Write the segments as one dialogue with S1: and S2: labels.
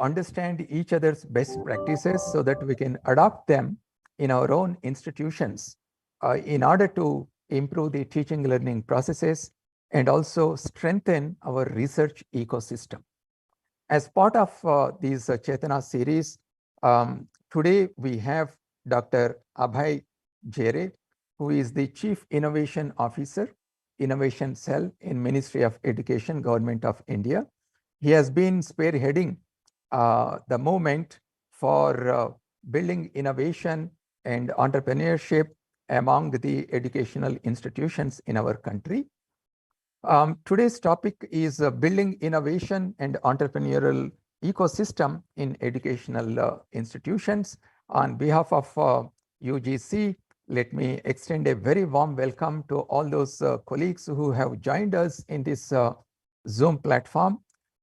S1: understand each other's best practices so that we can adopt them in our own institutions in order to improve the teaching learning processes and also strengthen our research ecosystem. As part of this Chetana series, today we have Dr. Abhay Jere, who is the Chief Innovation Officer, Innovation Cell in Ministry of Education, Government of India. He has been spearheading the movement for building innovation and entrepreneurship among the educational institutions in our country. Today's topic is building innovation and entrepreneurial ecosystem in educational institutions. On behalf of UGC, let me extend a very warm welcome to all those colleagues who have joined us in this Zoom platform.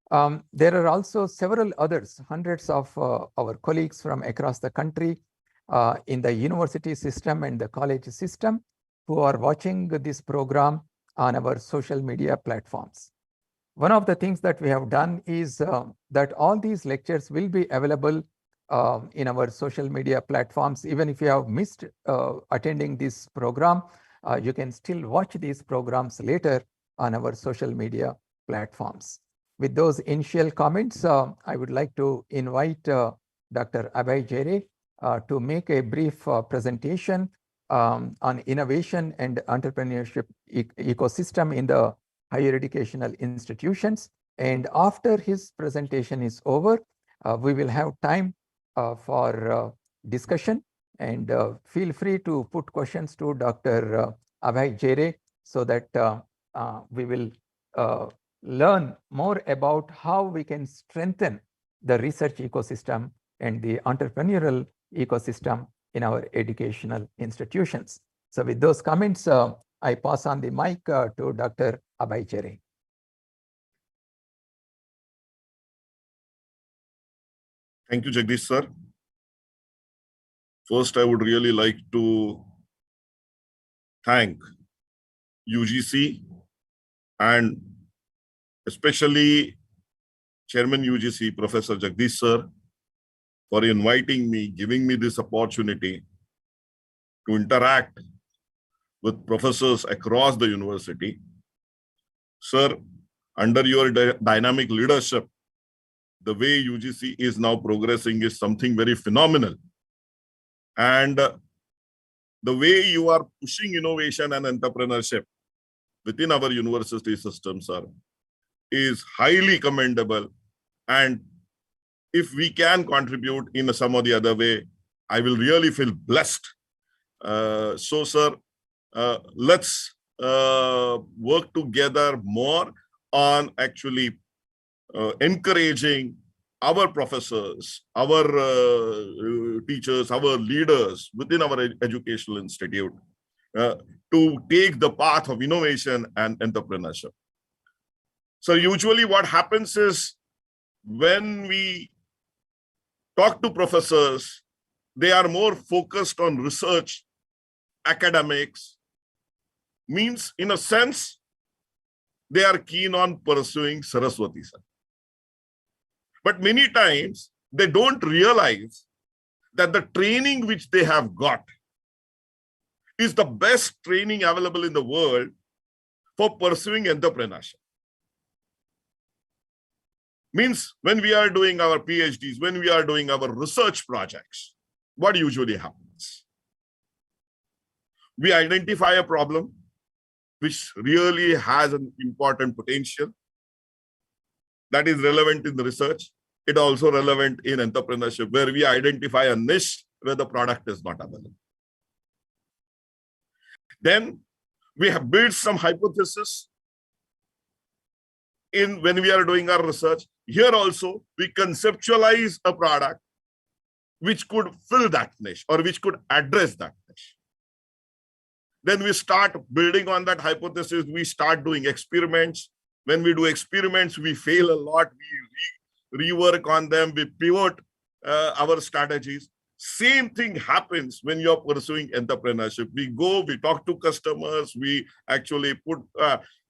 S1: There are also several others, hundreds of our colleagues from across the country in the university system and the college system who are watching this program on our social media platforms. One of the things that we have done is that all these lectures will be available in our social media platforms. Even if you have missed attending this program, you can still watch these programs later on our social media platforms. With those initial comments, I would like to invite Dr. Abhay Jere to make a brief presentation on innovation and entrepreneurship ecosystem in the higher educational institutions. And after his presentation is over, we will have time for discussion, and feel free to put questions to Dr. Abhay Jere so that we will learn more about how we can strengthen the research ecosystem and the entrepreneurial ecosystem in our educational institutions. So with those comments, I pass on the mic to Dr. Abhay Jere.
S2: Thank you, Jagdish sir. First, I would really like to thank UGC and especially Chairman UGC, Professor Jagdish sir, for inviting me, giving me this opportunity to interact with professors across the university. Sir, under your dynamic leadership, the way UGC is now progressing is something very phenomenal. And the way you are pushing innovation and entrepreneurship within our university system, sir, is highly commendable. And if we can contribute in some or the other way, I will really feel blessed. So, sir, let's work together more on actually encouraging our professors, our teachers, our leaders within our educational institute to take the path of innovation and entrepreneurship. So usually what happens is when we talk to professors, they are more focused on research, academics, means in a sense, they are keen on pursuing Saraswati, sir. But many times they don't realize that the training which they have got is the best training available in the world for pursuing entrepreneurship. Means when we are doing our PhDs, when we are doing our research projects, what usually happens? We identify a problem which really has an important potential that is relevant in the research. It also relevant in entrepreneurship, where we identify a niche where the product is not available. Then we have built some hypothesis in when we are doing our research. Here also, we conceptualize a product which could fill that niche or which could address that niche. Then we start building on that hypothesis. We start doing experiments. When we do experiments, we fail a lot. We rework on them. We pivot our strategies. Same thing happens when you're pursuing entrepreneurship. We go, we talk to customers, we actually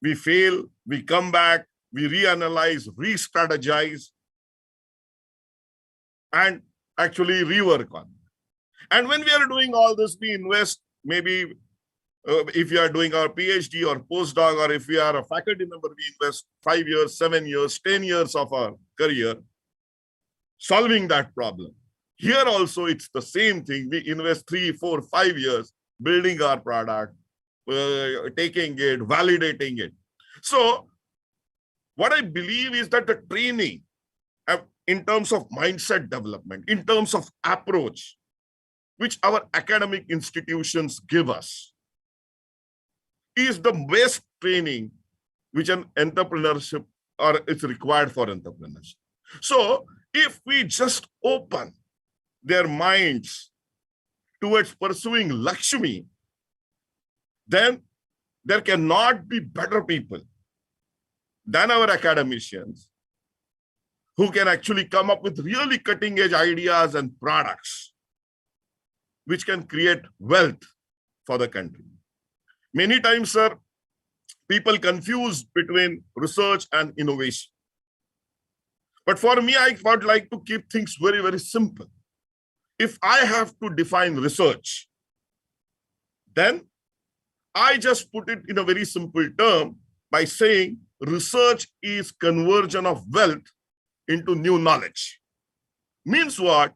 S2: we fail, we come back, we reanalyze, re-strategize. and actually rework on. And when we are doing all this, we invest maybe if you are doing our PhD or postdoc, or if we are a faculty member, we invest 5 years, 7 years, 10 years of our career solving that problem. Here also, it's the same thing. We invest 3, 4, 5 years building our product, taking it, validating it. So what I believe is that the training in terms of mindset development, in terms of approach, which our academic institutions give us, is the best training which an entrepreneurship or is required for entrepreneurship. So if we just open their minds towards pursuing Lakshmi, then there cannot be better people than our academicians who can actually come up with really cutting-edge ideas and products which can create wealth for the country. Many times, sir, people confuse between research and innovation. But for me, I would like to keep things very, very simple. If I have to define research, then I just put it in a very simple term by saying research is conversion of wealth into new knowledge. Means what?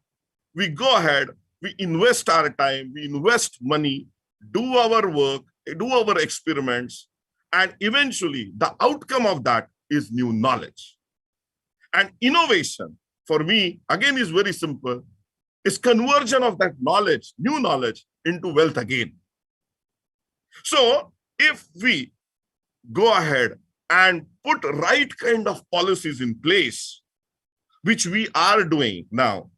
S2: We go ahead, we invest our time, we invest money, do our work, do our experiments, and eventually the outcome of that is new knowledge. And innovation, for me, again, is very simple. It's conversion of that knowledge, new knowledge, into wealth again. So if we go ahead and put right kind of policies in place, which we are doing now,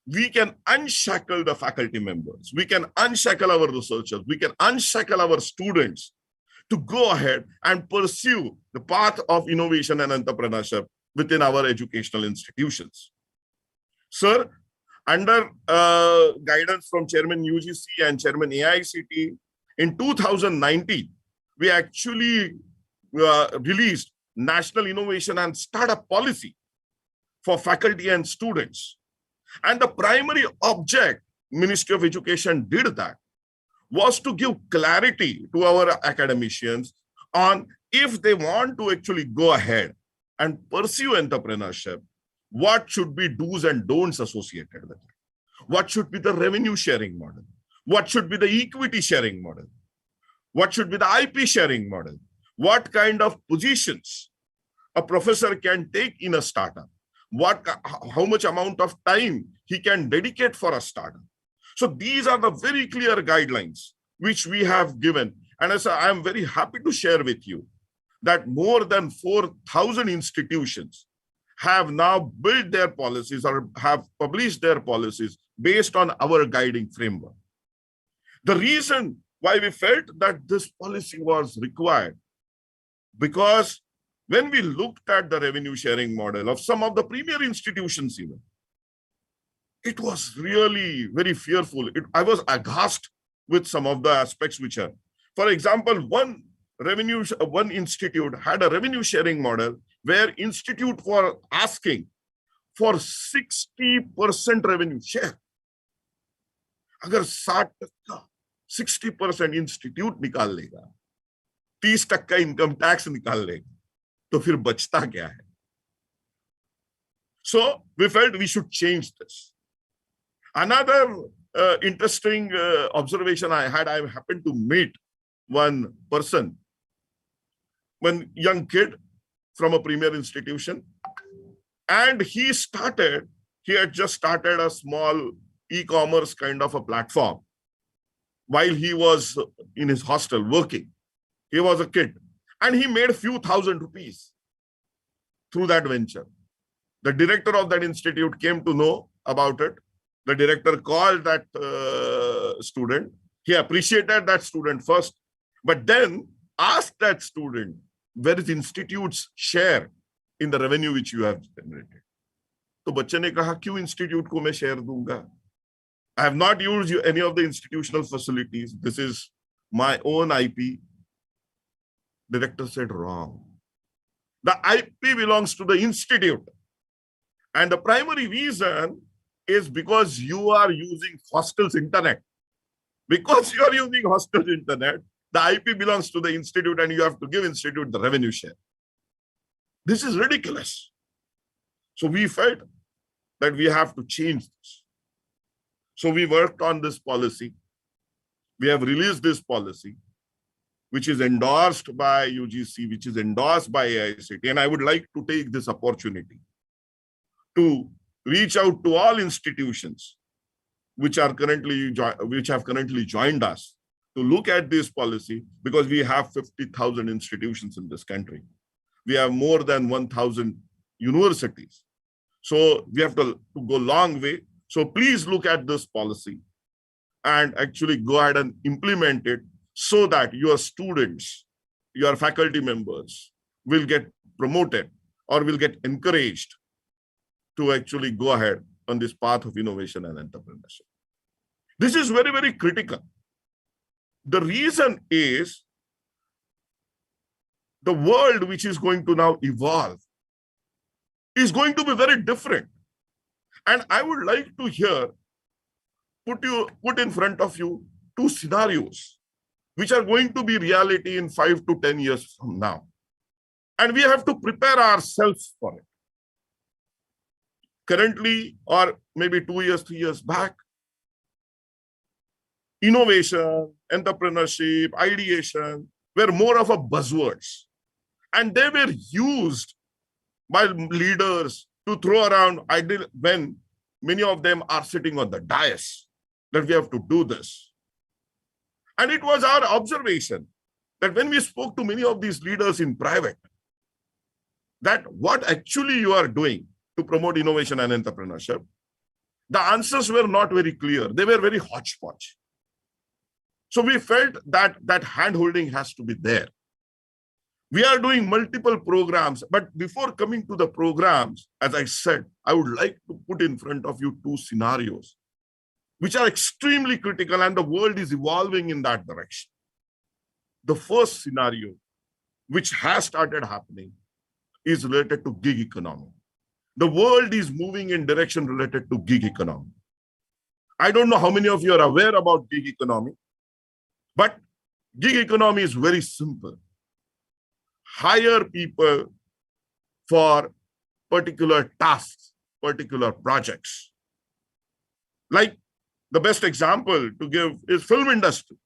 S2: we can unshackle the faculty members, we can unshackle our researchers, we can unshackle our students to go ahead and pursue the path of innovation and entrepreneurship within our educational institutions. Sir, under guidance from Chairman UGC and Chairman AICT, in 2019, we actually released National Innovation and Startup Policy for faculty and students. And the primary object Ministry of Education did that was to give clarity to our academicians on if they want to actually go ahead and pursue entrepreneurship, what should be do's and don'ts associated with it? What should be the revenue sharing model? What should be the equity sharing model? What should be the IP sharing model? What kind of positions a professor can take in a startup? How much amount of time he can dedicate for a startup? So these are the very clear guidelines which we have given. And as I am very happy to share with you that more than 4,000 institutions have now built their policies or have published their policies based on our guiding framework. The reason why we felt that this policy was required, because when we looked at the revenue sharing model of some of the premier institutions even, it was really very fearful. I was aghast with some of the aspects which are, for example, one institute had a revenue sharing model where institute were asking for 60% revenue share. अगर 60% institute निकाल लेगा, 30% income tax निकाल लेगा, तो फिर बचता क्या है? So we felt we should change this. Another interesting observation I had, I happened to meet one person, one young kid from a premier institution, and he had just started a small e-commerce kind of a platform while he was in his hostel working. He was a kid and he made a few thousand rupees through that venture. The director of that institute came to know about it. The director called that student. He appreciated that student first, but then asked that student, where is institute's share in the revenue which you have generated? तो बच्चे ने कहा, क्यों institute को मैं share दूंगा? I have not used any of the institutional facilities. This is my own IP. Director said, wrong. The IP belongs to the institute. And the primary reason is because you are using hostel's internet. Because you are using hostel's internet, the IP belongs to the institute and you have to give institute the revenue share. This is ridiculous. So we felt that we have to change this. So we worked on this policy. We have released this policy, which is endorsed by UGC, which is endorsed by AICTE. And I would like to take this opportunity to reach out to all institutions which have currently joined us to look at this policy, because we have 50,000 institutions in this country. We have more than 1,000 universities. So we have to go a long way. So please look at this policy and actually go ahead and implement it so that your students, your faculty members will get promoted or will get encouraged to actually go ahead on this path of innovation and entrepreneurship. This is very, very critical. The reason is the world which is going to now evolve is going to be very different. And I would like to put in front of you two scenarios which are going to be reality in 5 to 10 years from now. And we have to prepare ourselves for it. Currently, or maybe 2 years, 3 years back, innovation, entrepreneurship, ideation were more of a buzzwords. And they were used by leaders to throw around ideas when many of them are sitting on the dais that we have to do this. And it was our observation that when we spoke to many of these leaders in private, that what actually you are doing to promote innovation and entrepreneurship, the answers were not very clear. They were very hodgepodge. So we felt that hand-holding has to be there. We are doing multiple programs, but before coming to the programs, as I said, I would like to put in front of you two scenarios which are extremely critical, and the world is evolving in that direction. The first scenario, which has started happening, is related to gig economy. The world is moving in direction related to gig economy. I don't know how many of you are aware about gig economy, but gig economy is very simple. Hire people for particular tasks, particular projects. Like the best example to give is film industry.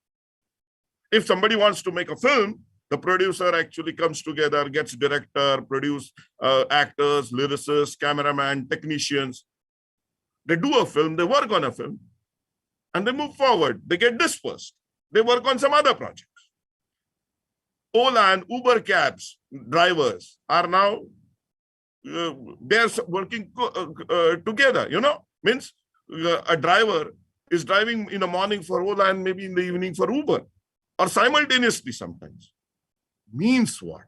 S2: If somebody wants to make a film, the producer actually comes together, gets director, produce actors, lyricists, cameraman, technicians. They do a film, they work on a film, and they move forward. They get dispersed. They work on some other projects. Ola and Uber cabs drivers are now, they're working together, means a driver is driving in the morning for Ola and maybe in the evening for Uber, or simultaneously sometimes. Means what?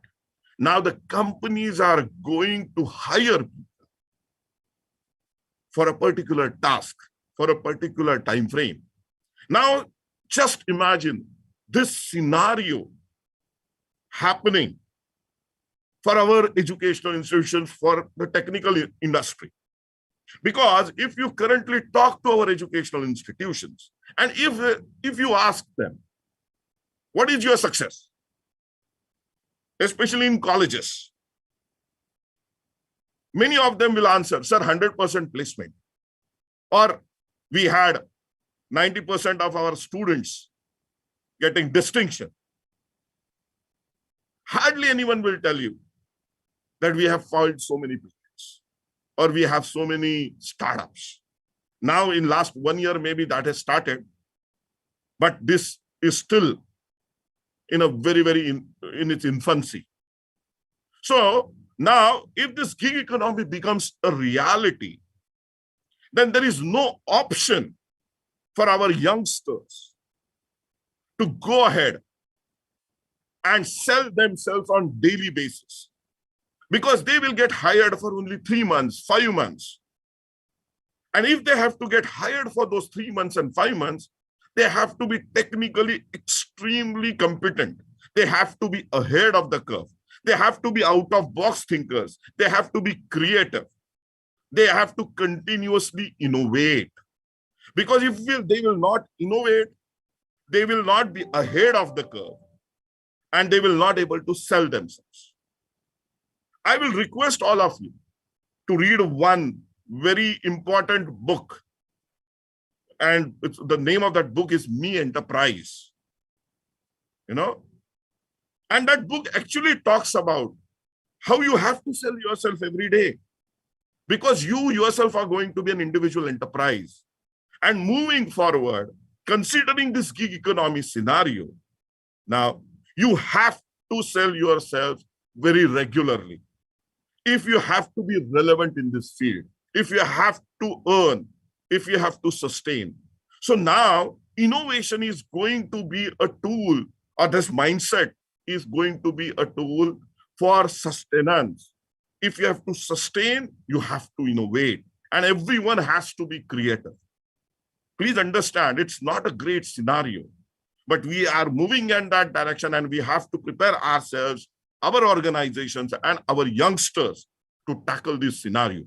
S2: Now the companies are going to hire people for a particular task, for a particular time frame. Now, just imagine this scenario happening for our educational institutions, for the technical industry. Because if you currently talk to our educational institutions, and if you ask them, what is your success? Especially in colleges, many of them will answer, sir, 100% placement. Or we had 90% of our students getting distinction. Hardly anyone will tell you that we have filed so many patents or we have so many startups. Now in last 1 year, maybe that has started, but this is still in a very in its infancy. So now if this gig economy becomes a reality, then there is no option for our youngsters to go ahead and sell themselves on daily basis, because they will get hired for only 3 months, 5 months. And if they have to get hired for those 3 months and 5 months, they have to be technically extremely competent. They have to be ahead of the curve. They have to be out-of-box thinkers. They have to be creative. They have to continuously innovate. Because if they will not innovate, they will not be ahead of the curve and they will not able to sell themselves. I will request all of you to read one very important book. And the name of that book is Me Enterprise. And that book actually talks about how you have to sell yourself every day. Because you yourself are going to be an individual enterprise. And moving forward, considering this gig economy scenario, now you have to sell yourself very regularly. If you have to be relevant in this field, if you have to earn, if you have to sustain. So now innovation is going to be a tool, or this mindset is going to be a tool for sustenance. If you have to sustain, you have to innovate, and everyone has to be creative. Please understand, it's not a great scenario, but we are moving in that direction, and we have to prepare ourselves, our organizations, and our youngsters to tackle this scenario.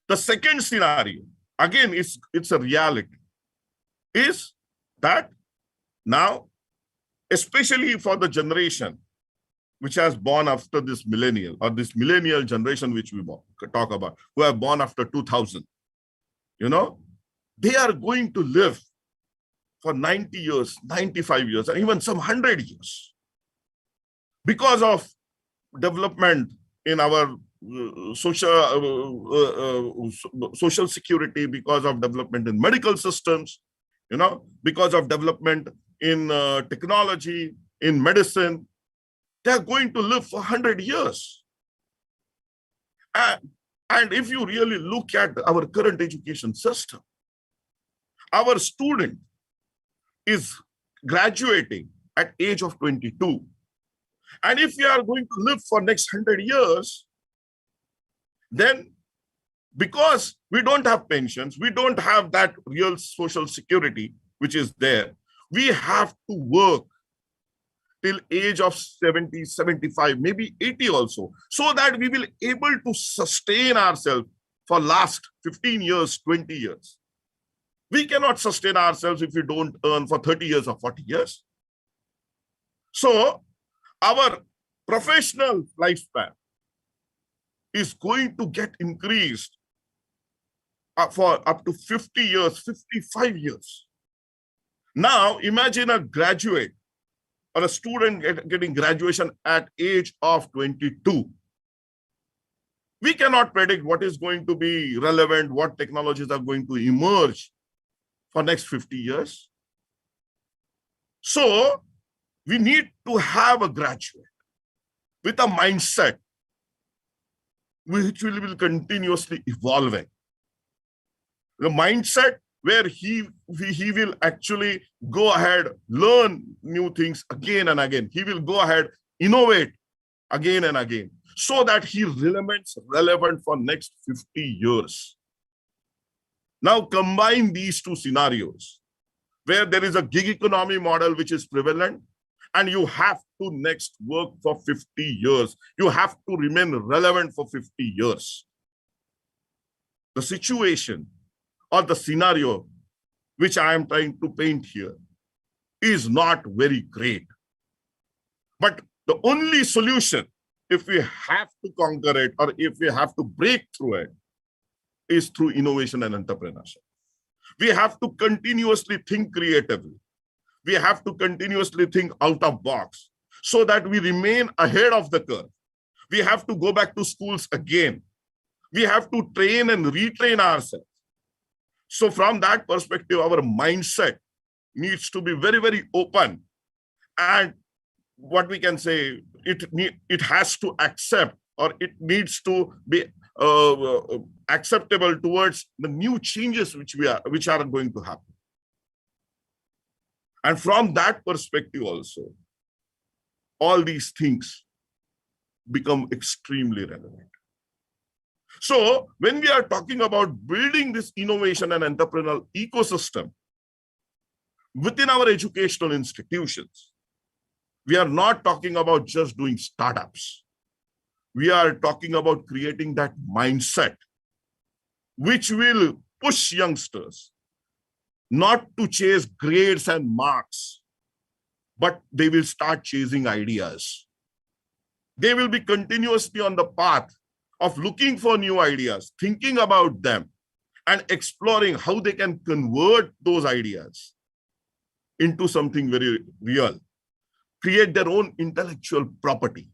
S2: The second scenario, again, it's a reality, is that now, especially for the generation which has born after this millennial, or this millennial generation which we talk about, who are born after 2000, they are going to live for 90 years, 95 years, and even some 100 years. Because of development in our social security, because of development in medical systems, because of development in technology, in medicine, they are going to live for 100 years. And if you really look at our current education system, our student is graduating at age of 22. And if we are going to live for next 100 years, then because we don't have pensions, we don't have that real social security which is there, we have to work till age of 70, 75, maybe 80 also, so that we will able to sustain ourselves for last 15 years, 20 years. We cannot sustain ourselves if we don't earn for 30 years or 40 years. So our professional lifespan is going to get increased for up to 50 years, 55 years. Now imagine a graduate or a student getting graduation at age of 22. We cannot predict what is going to be relevant, what technologies are going to emerge for next 50 years. So we need to have a graduate with a mindset which will be continuously evolving. The mindset where he will actually go ahead, learn new things again and again. He will go ahead, innovate again and again, so that he remains relevant for next 50 years. Now combine these two scenarios, where there is a gig economy model which is prevalent, and you have to next work for 50 years. You have to remain relevant for 50 years. The situation or the scenario which I am trying to paint here is not very great. But the only solution, if we have to conquer it or if we have to break through it, is through innovation and entrepreneurship. We have to continuously think creatively. We have to continuously think out of box so that we remain ahead of the curve. We have to go back to schools again. We have to train and retrain ourselves. So from that perspective, our mindset needs to be very, very open. And what we can say, it has to accept, or it needs to be acceptable towards the new changes which are going to happen. And from that perspective also, all these things become extremely relevant. So when we are talking about building this innovation and entrepreneurial ecosystem within our educational institutions, we are not talking about just doing startups. We are talking about creating that mindset which will push youngsters not to chase grades and marks, but they will start chasing ideas. They will be continuously on the path of looking for new ideas, thinking about them, and exploring how they can convert those ideas into something very real, create their own intellectual property.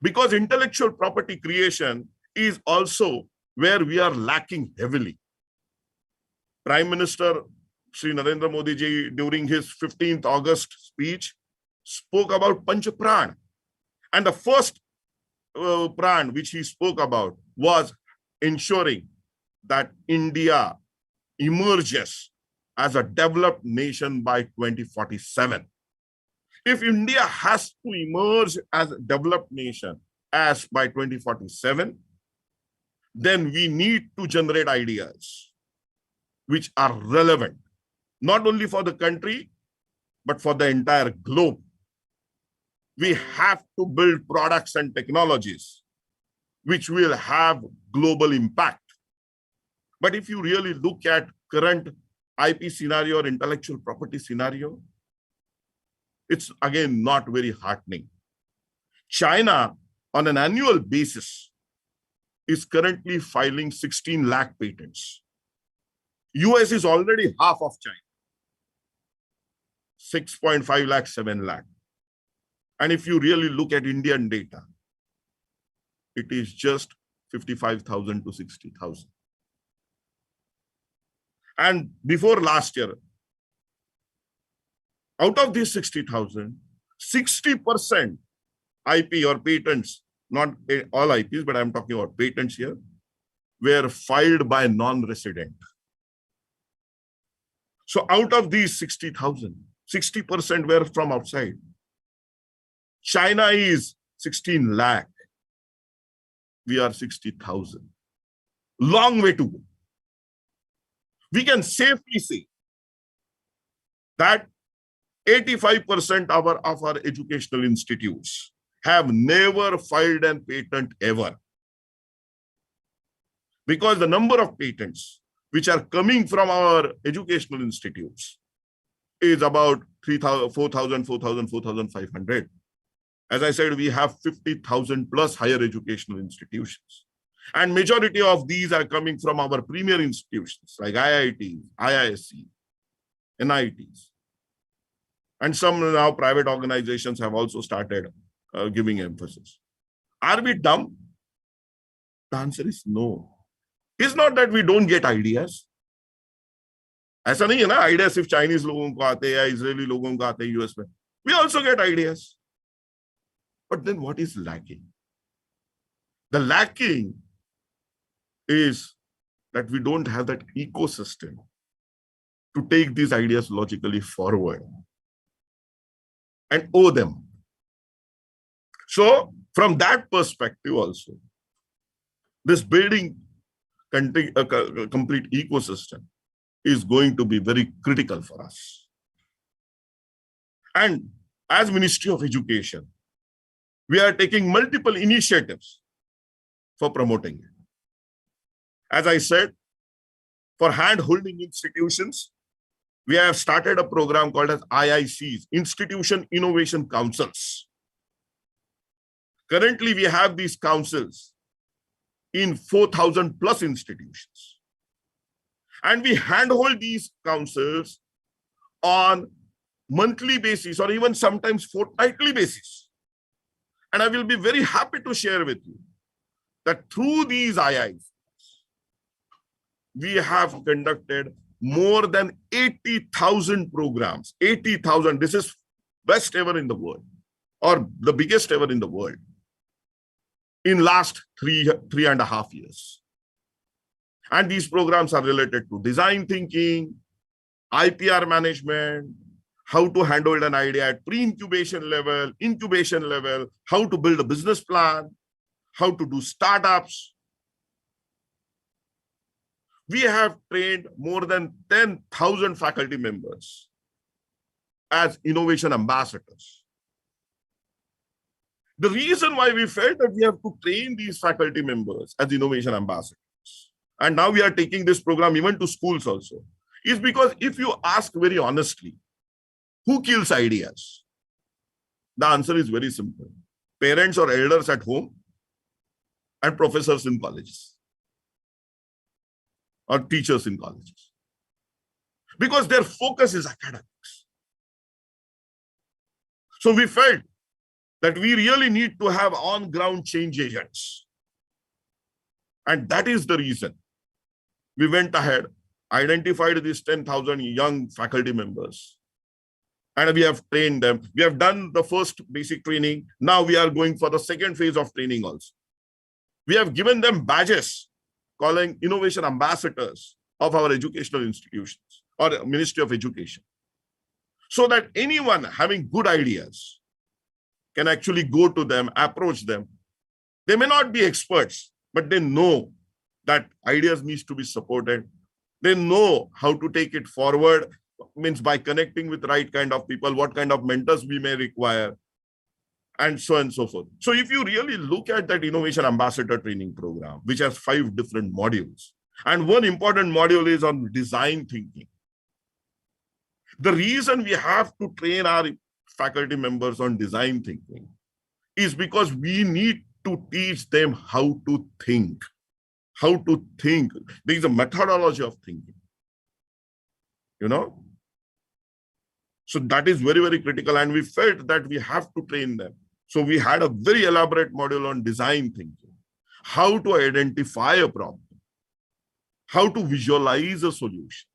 S2: Because intellectual property creation is also where we are lacking heavily. Prime Minister Sri Narendra Modi ji, during his 15th August speech, spoke about Panch Pran. And the first pran which he spoke about was ensuring that India emerges as a developed nation by 2047. If India has to emerge as a developed nation as by 2047, then we need to generate ideas which are relevant, not only for the country, but for the entire globe. We have to build products and technologies which will have global impact. But if you really look at current IP scenario or intellectual property scenario, it's again not very heartening. China, on an annual basis, is currently filing 16 lakh patents. US is already half of China, 6.5 lakh, 7 lakh. And if you really look at Indian data, it is just 55,000 to 60,000. And before last year, out of these 60,000, 60% IP or patents, not all IPs, but I'm talking about patents here, were filed by non-resident. So out of these 60,000, 60% were from outside. China is 16 lakh. We are 60,000. Long way to go. We can safely say that 85% of our educational institutes have never filed a patent ever. Because the number of patents which are coming from our educational institutes is about 3,000, 4,000, 4,000, 4,500. As I said, we have 50,000 plus higher educational institutions. And majority of these are coming from our premier institutions like IITs, IISc, NITs. And some now private organizations have also started giving emphasis. Are we dumb? The answer is no. It's not that we don't get ideas. ऐसा नहीं है ना, ideas सिर्फ Chinese लोगों को आते हैं या Israeli लोगों को आते हैं US में. We also get ideas. But then what is lacking? The lacking is that we don't have that ecosystem to take these ideas logically forward and owe them. So from that perspective also, this building a complete ecosystem is going to be very critical for us. And as Ministry of Education, we are taking multiple initiatives for promoting it. As I said, for hand-holding institutions, we have started a program called as IICs, Institution Innovation Councils. Currently, we have these councils in 4,000 plus institutions. And we handhold these councils on monthly basis or even sometimes fortnightly basis. And I will be very happy to share with you that through these IICs, we have conducted more than 80,000 programs. 80,000, this is best ever in the world or the biggest ever in the world in last three and a half years. And these programs are related to design thinking, IPR management, how to handle an idea at pre-incubation level, incubation level, how to build a business plan, how to do startups. We have trained more than 10,000 faculty members as innovation ambassadors. The reason why we felt that we have to train these faculty members as innovation ambassadors, and now we are taking this program even to schools also, is because if you ask very honestly, who kills ideas? The answer is very simple. Parents or elders at home and professors in colleges or teachers in colleges. Because their focus is academics. So we felt that we really need to have on-ground change agents. And that is the reason we went ahead, identified these 10,000 young faculty members, and we have trained them. We have done the first basic training. Now we are going for the second phase of training also. We have given them badges calling innovation ambassadors of our educational institutions or Ministry of Education, so that anyone having good ideas can actually go to them, approach them. They may not be experts, but they know that ideas needs to be supported. They know how to take it forward, means by connecting with the right kind of people, what kind of mentors we may require, and so on and so forth. So if you really look at that innovation ambassador training program, which has 5 different modules, and one important module is on design thinking. The reason we have to train our faculty members on design thinking is because we need to teach them how to think. How to think. There is a methodology of thinking. You know? So that is very, very critical. And we felt that we have to train them. So we had a very elaborate module on design thinking. How to identify a problem. How to visualize a solution.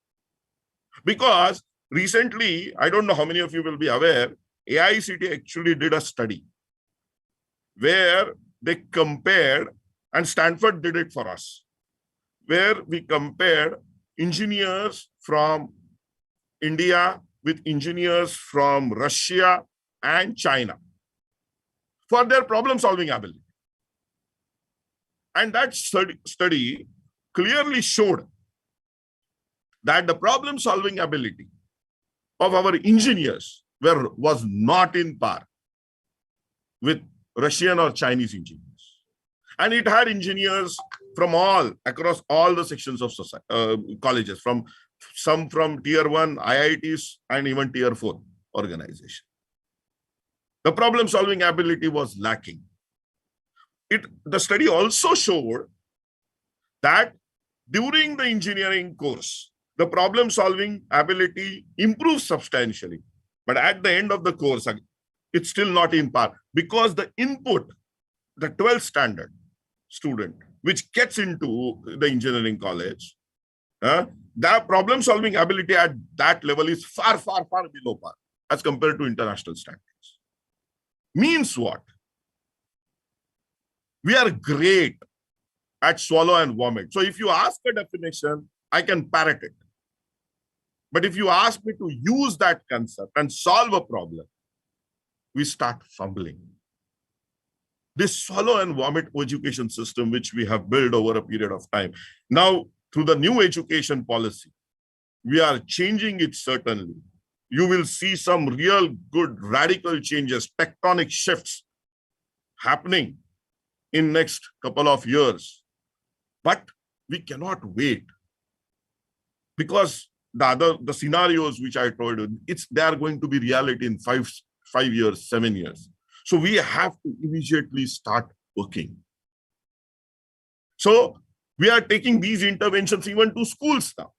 S2: Because recently, I don't know how many of you will be aware, AICT actually did a study where they compared, and Stanford did it for us, where we compared engineers from India with engineers from Russia and China for their problem-solving ability. And that study clearly showed that the problem-solving ability of our engineers was not in par with Russian or Chinese engineers. And it had engineers from across all the sections of society, colleges, some from tier 1 IITs and even tier 4 organizations. The problem-solving ability was lacking. The study also showed that during the engineering course, the problem-solving ability improves substantially. But at the end of the course, it's still not in par because the input, the 12th standard student, which gets into the engineering college, the problem-solving ability at that level is far, far, far below par as compared to international standards. Means what? We are great at swallow and vomit. So if you ask a definition, I can parrot it. But if you ask me to use that concept and solve a problem, we start fumbling. This swallow and vomit education system, which we have built over a period of time, now through the new education policy, we are changing it certainly. You will see some real good radical changes, tectonic shifts happening in next couple of years. But we cannot wait because the scenarios which I told you, they are going to be reality in 5 years, 7 years. So we have to immediately start working. So we are taking these interventions even to schools now.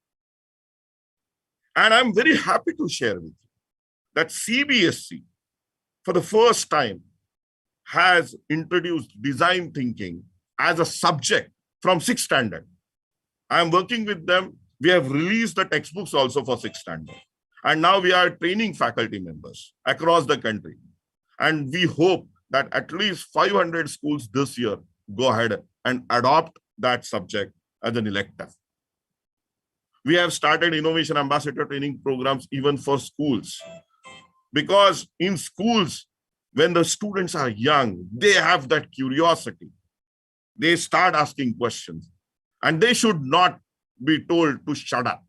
S2: And I'm very happy to share with you that CBSE, for the first time, has introduced design thinking as a subject from 6th standard. I'm working with them. We have released the textbooks also for 6th standard. And now we are training faculty members across the country. And we hope that at least 500 schools this year go ahead and adopt that subject as an elective. We have started innovation ambassador training programs even for schools. Because in schools, when the students are young, they have that curiosity. They start asking questions. And they should not be told to shut up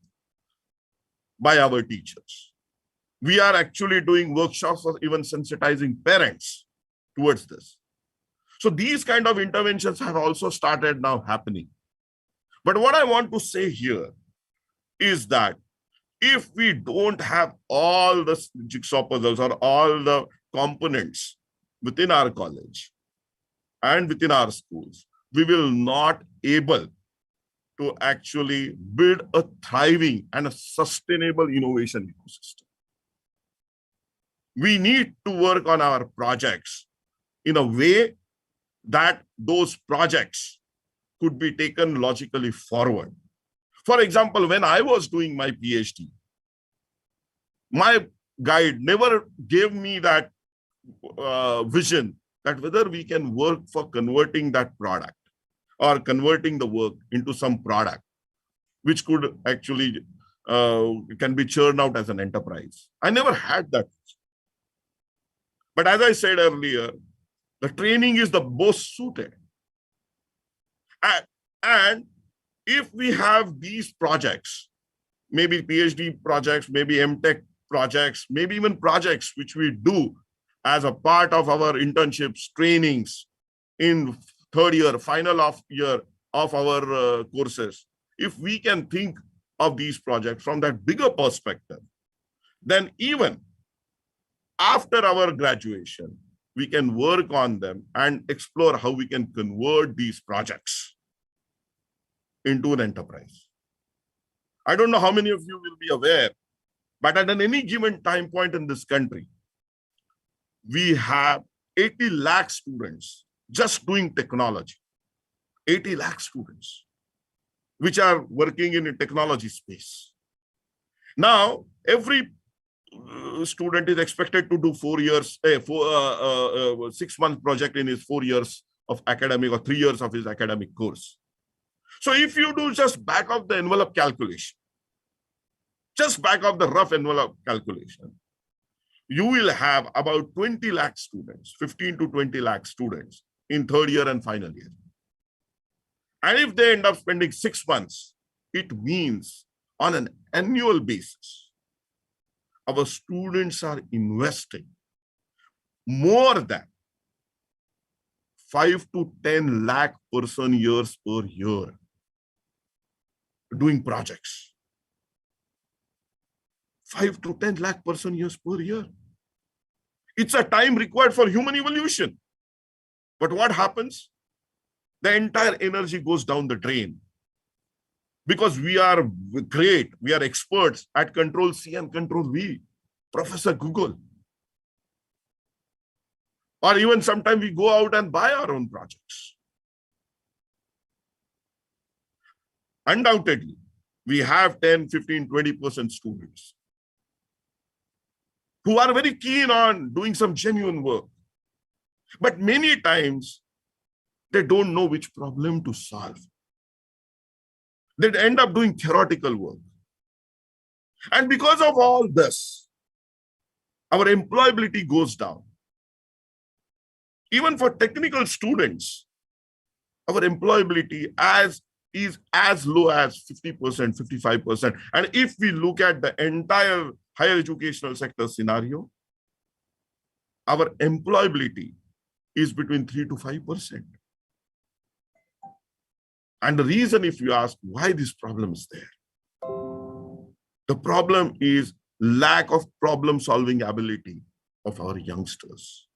S2: by our teachers. We are actually doing workshops for even sensitizing parents towards this. So these kind of interventions have also started now happening. But what I want to say here is that if we don't have all the jigsaw puzzles or all the components within our college and within our schools, we will not able to actually build a thriving and a sustainable innovation ecosystem. We need to work on our projects in a way that those projects could be taken logically forward. For example, when I was doing my PhD, my guide never gave me that vision that whether we can work for converting that product or converting the work into some product which could actually can be churned out as an enterprise. I never had that. But as I said earlier, the training is the most suited. And if we have these projects, maybe PhD projects, maybe MTech projects, maybe even projects which we do as a part of our internships, trainings in third year, final year of our courses, if we can think of these projects from that bigger perspective, then even after our graduation, we can work on them and explore how we can convert these projects into an enterprise. I don't know how many of you will be aware, but at any given time point in this country, we have 80 lakh students just doing technology. 80 lakh students, which are working in a technology space. Now, every student is expected to do 4 years, 6 month project in his 4 years of academic or 3 years of his academic course. So if you do just back of the envelope calculation, just back of the rough envelope calculation, you will have about 20 lakh students, 15 to 20 lakh students in third year and final year. And if they end up spending 6 months, it means on an annual basis, our students are investing more than 5 to 10 lakh person years per year doing projects. 5 to 10 lakh person years per year. It's a time required for human evolution. But what happens? The entire energy goes down the drain. Because we are great, we are experts at Control C and Control V, Professor Google. Or even sometimes we go out and buy our own projects. Undoubtedly, we have 10, 15, 20% students who are very keen on doing some genuine work. But many times, they don't know which problem to solve. They end up doing theoretical work. And because of all this, our employability goes down. Even for technical students, our employability is as low as 50%, 55%. And if we look at the entire higher educational sector scenario, our employability is between 3 to 5%. And the reason, if you ask why this problem is there, the problem is lack of problem-solving ability of our youngsters.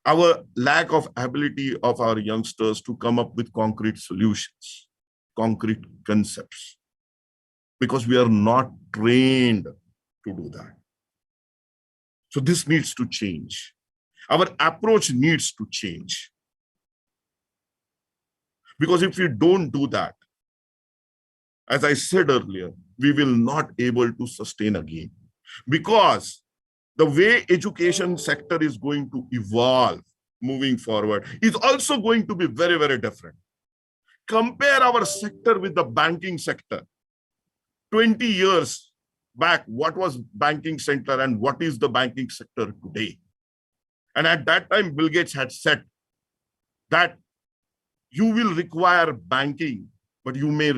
S2: Our lack of ability of our youngsters to come up with concrete solutions, concrete concepts, because we are not trained to do that. So this needs to change. Our approach needs to change. Because if we don't do that, as I said earlier, we will not able to sustain again. Because the way education sector is going to evolve moving forward is also going to be very, very different. Compare our sector with the banking sector. 20 years back, what was banking sector and what is the banking sector today? And at that time, Bill Gates had said that you will require banking, but you may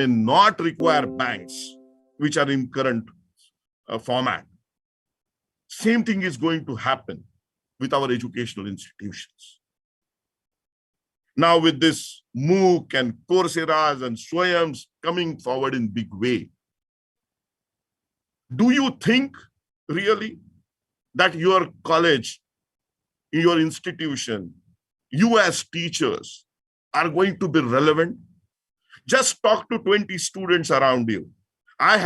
S2: not require banks, which are in current format. Same thing is going to happen. with our educational institutions. Now with this MOOC and Coursera's and Swayams coming forward in big way, do you think really that your college, your institution, you as teachers are going to be relevant? Just talk to 20 students around you. I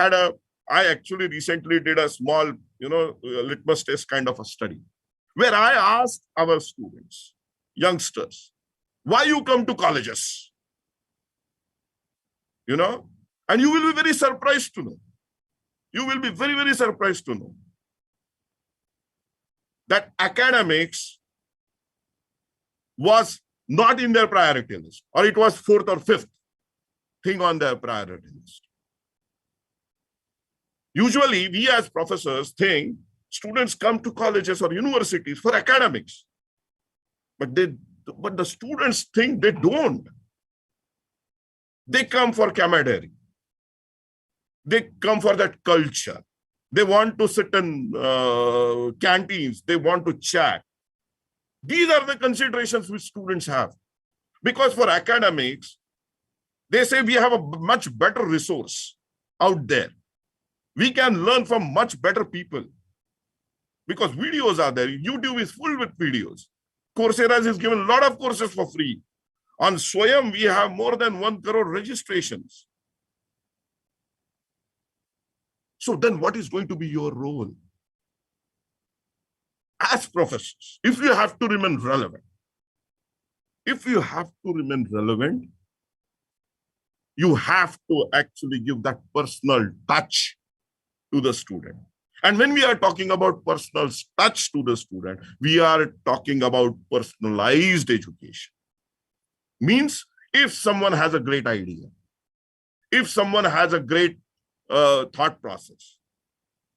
S2: actually recently did a small, litmus test kind of a study where I asked our students, youngsters, why you come to colleges? And you will be very surprised to know. You will be very, very surprised to know that academics was not in their priority list, or it was fourth or fifth thing on their priority list. Usually, we as professors think students come to colleges or universities for academics, but the students think they don't. They come for camaraderie. They come for that culture. They want to sit in canteens. They want to chat. These are the considerations which students have. Because for academics, they say we have a much better resource out there. We can learn from much better people because videos are there. YouTube is full with videos. Coursera is given a lot of courses for free. On Swayam, we have more than 1 crore registrations. So then what is going to be your role? As professors, if you have to remain relevant, you have to actually give that personal touch to the student. And when we are talking about personal touch to the student, we are talking about personalized education. Means if someone has a great idea, if someone has a great thought process,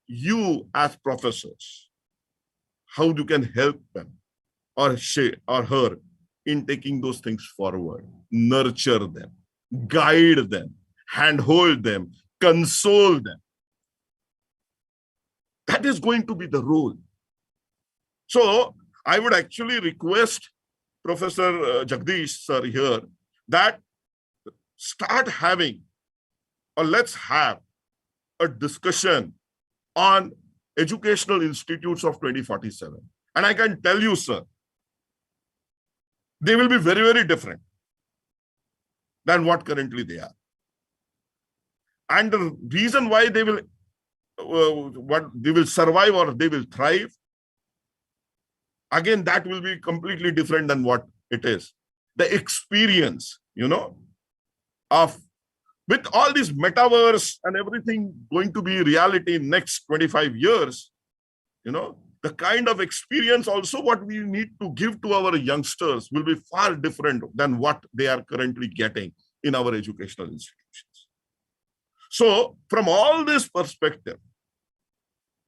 S2: you as professors, how you can help them or she or her in taking those things forward, nurture them, guide them, handhold them, console them. That is going to be the role. So I would actually request Professor Jagdish sir here that start having, or let's have a discussion on educational institutes of 2047. And I can tell you, sir, they will be very, very different than what currently they are. And the reason why they will survive or they will thrive, again, that will be completely different than what it is. The experience, of with all this metaverse and everything going to be reality in next 25 years, the kind of experience also what we need to give to our youngsters will be far different than what they are currently getting in our educational institutions. So from all this perspective,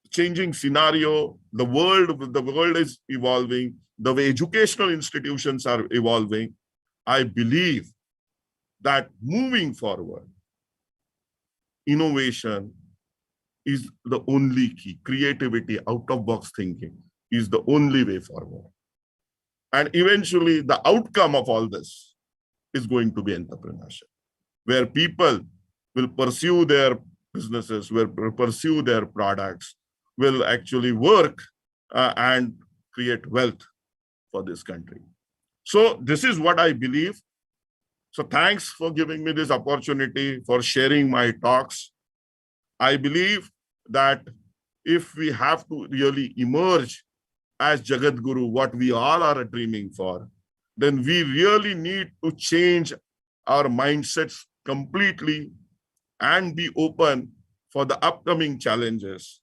S2: changing scenario, the world is evolving, the way educational institutions are evolving, I believe that moving forward, innovation is the only key. Creativity, out-of-box thinking is the only way forward. And eventually, the outcome of all this is going to be entrepreneurship, where people will pursue their businesses, will pursue their products, will actually work and create wealth for this country. So this is what I believe. So thanks for giving me this opportunity for sharing my talks. I believe that if we have to really emerge as Jagat Guru, what we all are dreaming for, then we really need to change our mindsets completely and be open for the upcoming challenges.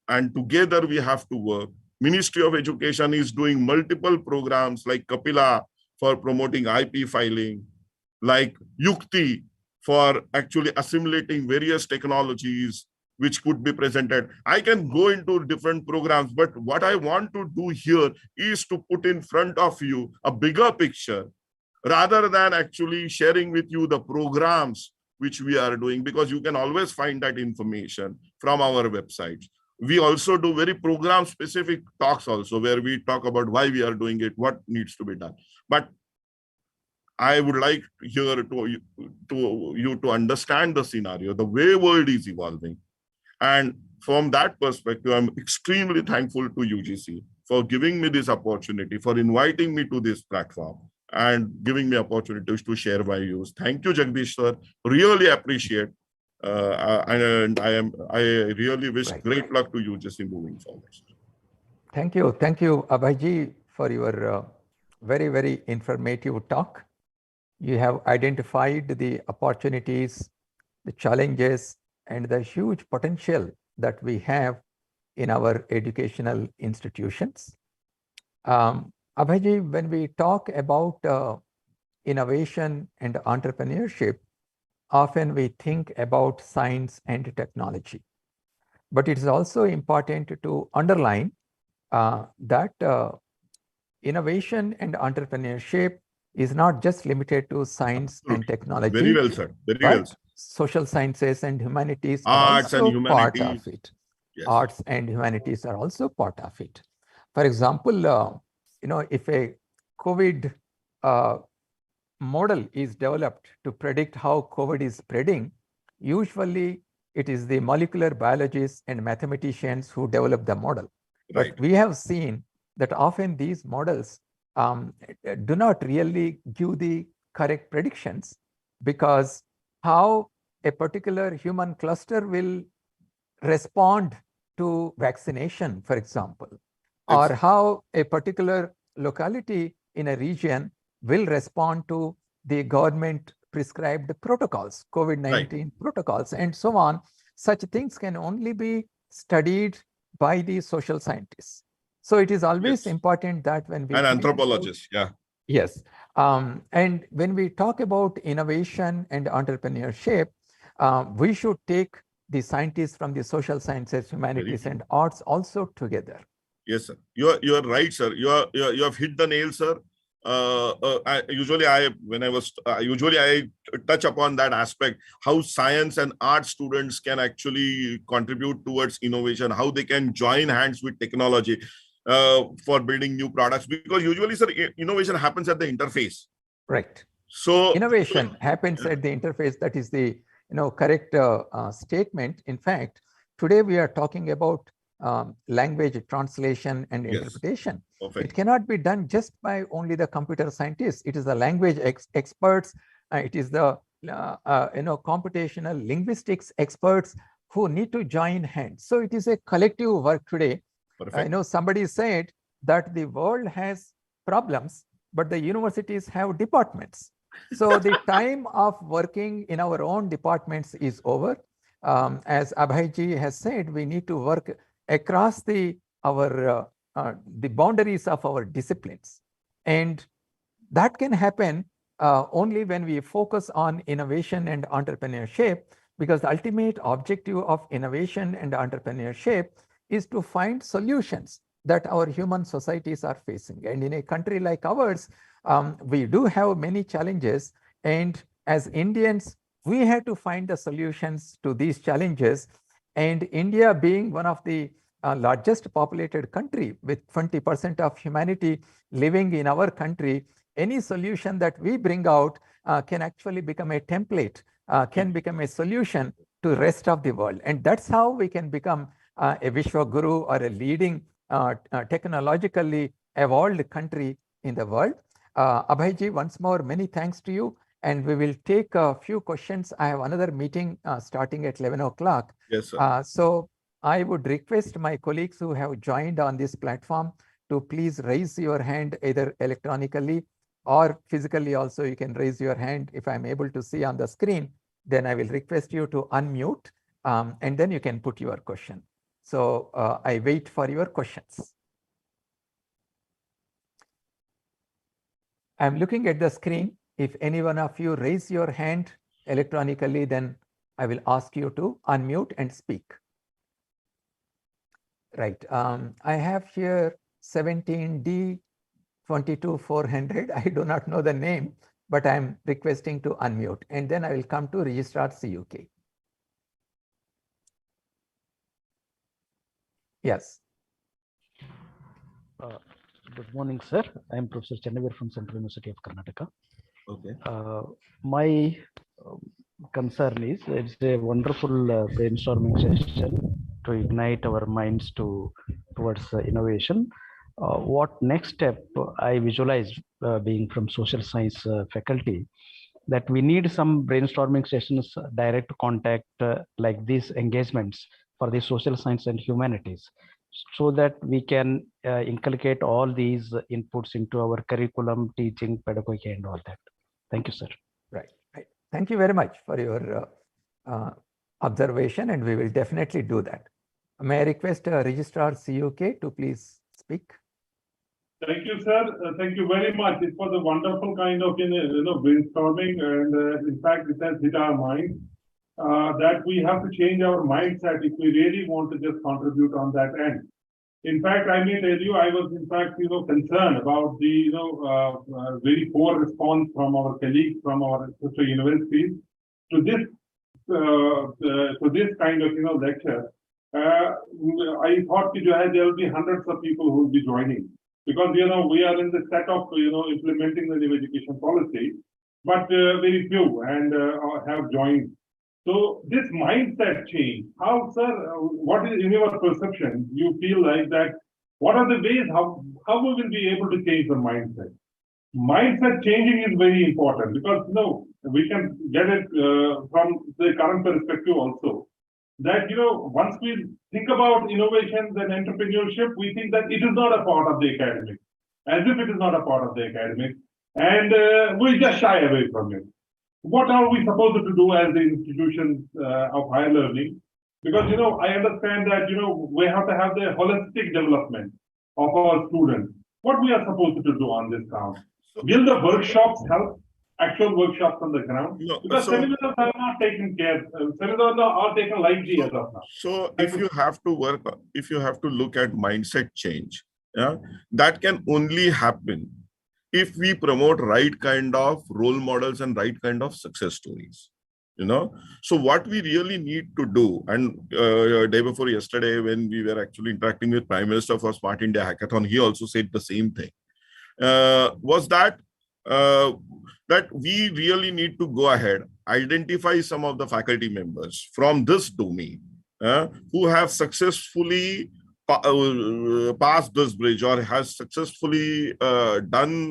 S2: And together we have to work. Ministry of Education is doing multiple programs like Kapila for promoting IP filing, like Yukti for actually assimilating various technologies which could be presented. I can go into different programs, but what I want to do here is to put in front of you a bigger picture rather than actually sharing with you the programs which we are doing, because you can always find that information from our websites. we also do very program specific talks also, where we talk about why we are doing it, what needs to be done. But I would like here to you to understand the scenario, the way world is evolving. And from that perspective, I'm extremely thankful to UGC for giving me this opportunity, for inviting me to this platform and giving me opportunities to share my views. Thank you, Jagdish sir. Really appreciate. And I really wish
S1: Right.
S2: great luck to UGC moving forward.
S1: Thank you, Abhayji, for your very, very informative talk. You have identified the opportunities, the challenges, and the huge potential that we have in our educational institutions. Abhayji, when we talk about innovation and entrepreneurship, often we think about science and technology. But it is also important to underline that innovation and entrepreneurship is not just limited to science and technology.
S2: Very well said. Very well said.
S1: Social sciences and humanities
S2: Arts
S1: are also
S2: and
S1: part
S2: humanities.
S1: of it.
S2: Yes.
S1: Arts and humanities are also part of it. For example, if a COVID model is developed to predict how COVID is spreading, usually it is the molecular biologists and mathematicians who develop the model.
S2: Right.
S1: But we have seen that often these models do not really give the correct predictions, because how a particular human cluster will respond to vaccination, for example, or how a particular locality in a region will respond to the government prescribed protocols, COVID-19 protocols, and so on. Such things can only be studied by the social scientists. So it is always important that when we—
S2: and anthropologists,
S1: Yes. And when we talk about innovation and entrepreneurship, we should take the scientists from the social sciences, humanities, and arts also together.
S2: Yes, sir. You are right, sir. You have hit the nail, sir. Usually I touch upon that aspect, how science and art students can actually contribute towards innovation, how they can join hands with technology for building new products, because usually, sir, innovation happens at the interface.
S1: Right.
S2: So
S1: innovation happens at the interface. That is the correct statement. In fact, today we are talking about language translation and interpretation. It cannot be done just by only the computer scientists. It is the language experts. It is the computational linguistics experts who need to join hands. So it is a collective work today. Somebody said that the world has problems, but the universities have departments. So the time of working in our own departments is over. As Abhayji has said, we need to work across the boundaries of our disciplines. And that can happen only when we focus on innovation and entrepreneurship, because the ultimate objective of innovation and entrepreneurship is to find solutions that our human societies are facing. And in a country like ours, we do have many challenges. And as Indians, we have to find the solutions to these challenges. And India, being one of the largest populated country with 20% of humanity living in our country, any solution that we bring out can actually become a template, can become a solution to the rest of the world. And that's how we can become a Vishwa Guru or a leading technologically evolved country in the world. Abhayji, once more, many thanks to you. And we will take a few questions. I have another meeting starting at 11 o'clock.
S2: Yes, sir.
S1: So I would request my colleagues who have joined on this platform to please raise your hand either electronically or physically also. You can raise your hand. If I'm able to see on the screen, then I will request you to unmute and then you can put your question. So I wait for your questions. I'm looking at the screen. If any one of you raise your hand electronically, then I will ask you to unmute and speak. Right. I have here 17D 22400. I do not know the name, but I'm requesting to unmute. And then I will come to Registrar CUK. Yes.
S3: Good morning, sir. I am Professor Chetana from Central University of Karnataka.
S2: Okay.
S3: My concern is it's a wonderful brainstorming session to ignite our minds towards innovation. What next step I visualize being from social science faculty, that we need some brainstorming sessions, direct contact like these engagements for the social science and humanities, so that we can inculcate all these inputs into our curriculum, teaching, pedagogy, and all that. Thank you, sir.
S1: Right. Right. Thank you very much for your observation, and we will definitely do that. May I request Registrar CUK to please speak?
S4: Thank you, sir. Thank you very much. It was a wonderful kind of brainstorming, and in fact, it has hit our mind that we have to change our mindset if we really want to just contribute on that end. In fact, I may tell you, I was in fact concerned about the very poor response from our colleagues from our sister universities to this kind of lecture. I thought there will be hundreds of people who will be joining, because we are in the set of implementing the new education policy, but very few and have joined. So this mindset change, how, sir, what is in your perception, you feel like that, what are the ways how we will be able to change the mindset? Mindset changing is very important, because we can get it from the current perspective also, that once we think about innovations and entrepreneurship, we think that it is not a part of the academic, as if it is not a part of the academic, and we just shy away from it. What are we supposed to do as the institutions of higher learning? Because I understand that we have to have the holistic development of our students. What we are supposed to do on this count? Will the workshops help? Actual workshops on the ground?
S2: No,
S4: because seminars are not taken care. Seminars are taken lightly as of now.
S2: So if you have to look at mindset change, that can only happen if we promote right kind of role models and right kind of success stories. So what we really need to do, and day before yesterday, when we were actually interacting with Prime Minister for Smart India Hackathon, he also said the same thing. Was that we really need to go ahead, identify some of the faculty members from this domain who have successfully passed this bridge, or has successfully done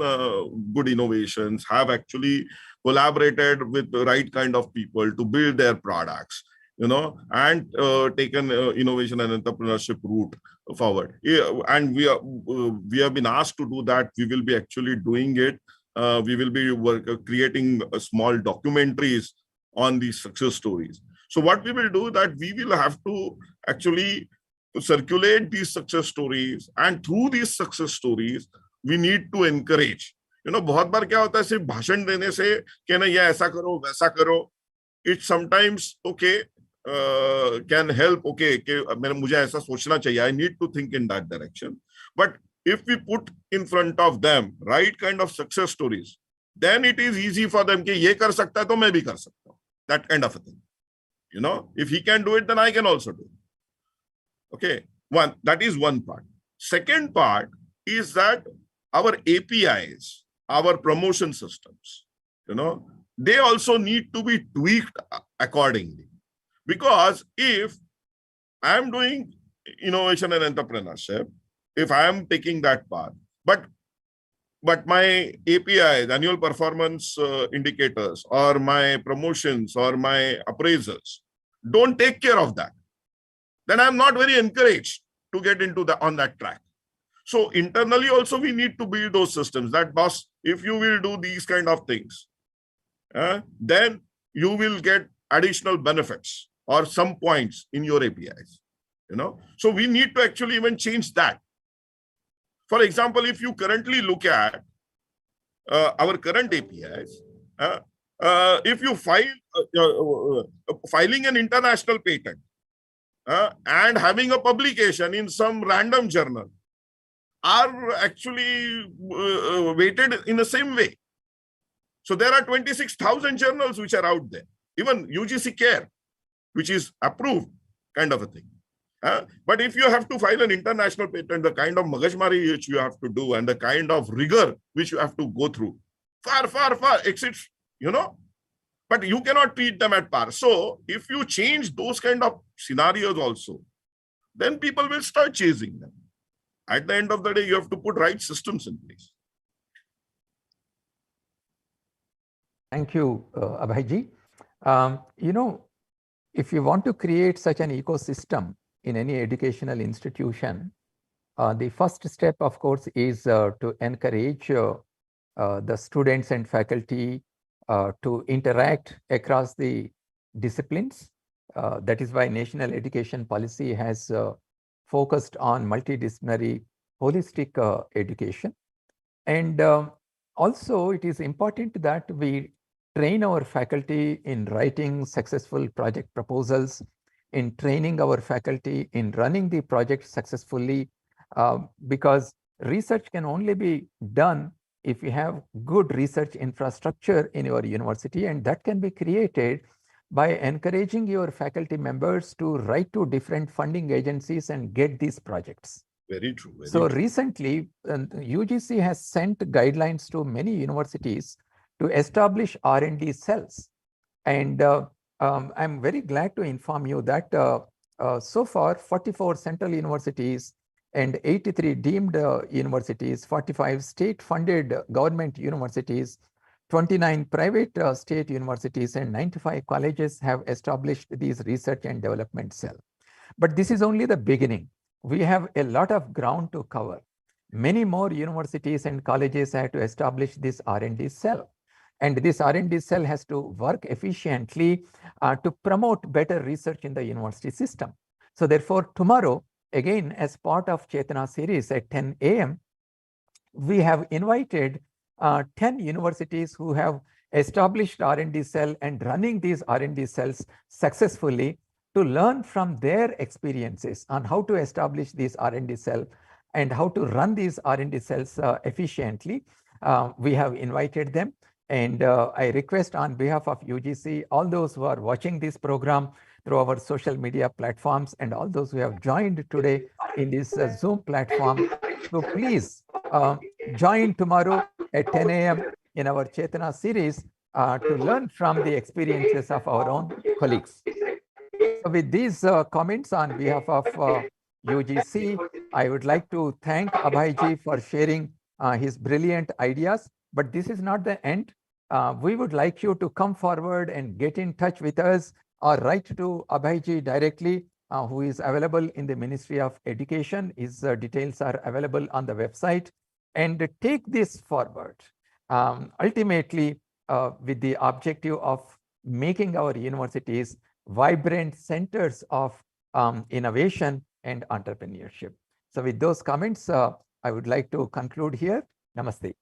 S2: good innovations, have actually collaborated with the right kind of people to build their products, and taken innovation and entrepreneurship route forward. And we have been asked to do that. We will be actually doing it. We will be creating small documentaries on these success stories. So what we will do, that we will have to actually circulate these success stories, and through these success stories we need to encourage. बहुत बार क्या होता है, सिर्फ भाषण देने से कि ना ये ऐसा करो वैसा करो, it sometimes can help, कि मुझे ऐसा सोचना चाहिए, I need to think in that direction. But if we put in front of them right kind of success stories, then it is easy for them कि ये कर सकता है तो मैं भी कर सकता हूँ, that kind of a thing. If he can do it, then I can also do it. Okay, that is one part. Second part is that our APIs, our promotion systems, they also need to be tweaked accordingly. Because if I am doing innovation and entrepreneurship, if I am taking that path, but my APIs, annual performance indicators, or my promotions or my appraisals don't take care of that, then I'm not very encouraged to get into on that track. So internally also we need to build those systems that, boss, if you will do these kind of things, then you will get additional benefits or some points in your APIs. So we need to actually even change that. For example, if you currently look at our current APIs, if you filing an international patent and having a publication in some random journal are actually weighted in the same way. So there are 26,000 journals which are out there, even UGC Care, which is approved kind of a thing. But if you have to file an international patent, the kind of magashmari which you have to do and the kind of rigor which you have to go through, far, far, far exceeds, but you cannot treat them at par. So if you change those kind of scenarios also, then people will start chasing them. At the end of the day, you have to put right systems in place.
S1: Thank you, Abhayji. If you want to create such an ecosystem in any educational institution, the first step, of course, is to encourage the students and faculty to interact across the disciplines. That is why National Education Policy has focused on multidisciplinary holistic education. And also, it is important that we train our faculty in writing successful project proposals, in training our faculty in running the project successfully, because research can only be done if you have good research infrastructure in your university, and that can be created by encouraging your faculty members to write to different funding agencies and get these projects.
S2: Very true.
S1: So recently, UGC has sent guidelines to many universities to establish R&D cells. And I'm very glad to inform you that so far 44 central universities and 83 deemed universities, 45 state-funded government universities, 29 private state universities, and 95 colleges have established these research and development cells. But this is only the beginning. We have a lot of ground to cover. Many more universities and colleges have to establish this R&D cell. And this R&D cell has to work efficiently to promote better research in the university system. So therefore, tomorrow, again, as part of Chetana series at 10 a.m., we have invited 10 universities who have established R&D cell and running these R&D cells successfully to learn from their experiences on how to establish these R&D cell and how to run these R&D cells efficiently. We have invited them, and I request on behalf of UGC, all those who are watching this program through our social media platforms and all those who have joined today in this Zoom platform, so please join tomorrow at 10 a.m. in our Chetana series to learn from the experiences of our own colleagues. So with these comments on behalf of UGC, I would like to thank Abhayji for sharing his brilliant ideas. But this is not the end. We would like you to come forward and get in touch with us or write to Abhayji directly, who is available in the Ministry of Education. His details are available on the website. And take this forward, ultimately with the objective of making our universities vibrant centers of innovation and entrepreneurship. So with those comments, I would like to conclude here. Namaste.